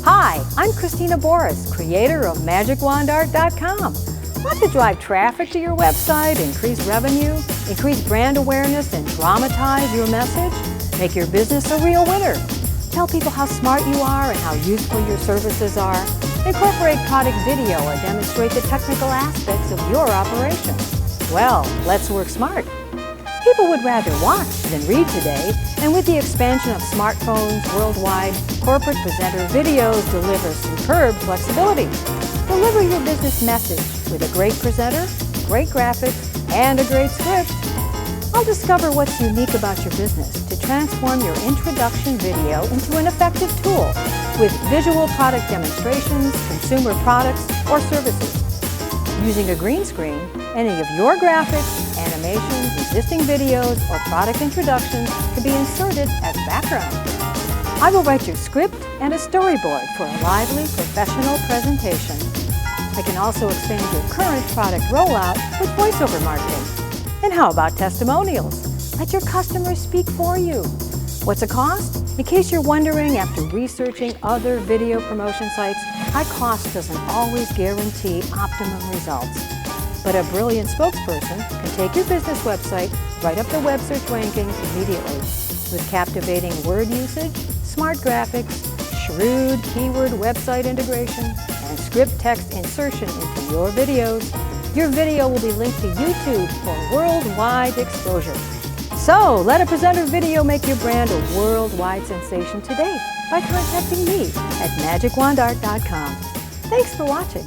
Hi, I'm Christina Boris, creator of MagicWandArt.com. Want to drive traffic to your website, increase revenue, increase brand awareness, and dramatize your message? Make your business a real winner. Tell people how smart you are and how useful your services are. Incorporate product video or demonstrate the technical aspects of your operation. Well, let's work smart. People would rather watch than read today, and with the expansion of smartphones worldwide, corporate presenter videos deliver superb flexibility. Deliver your business message with a great presenter, great graphics, and a great script. I'll discover what's unique about your business to transform your introduction video into an effective tool with visual product demonstrations, consumer products, or services. Using a green screen, any of your graphics, animations, existing videos, or product introductions can be inserted as background. I will write your script and a storyboard for a lively, professional presentation. I can also expand your current product rollout with voiceover marketing. And how about testimonials? Let your customers speak for you. What's the cost? In case you're wondering, after researching other video promotion sites, high cost doesn't always guarantee optimum results. But a brilliant spokesperson can take your business website right up the web search rankings immediately. With captivating word usage, smart graphics, shrewd keyword website integration, and script text insertion into your videos, your video will be linked to YouTube for worldwide exposure. So, let a presenter video make your brand a worldwide sensation today by contacting me at MagicWandArt.com. Thanks for watching.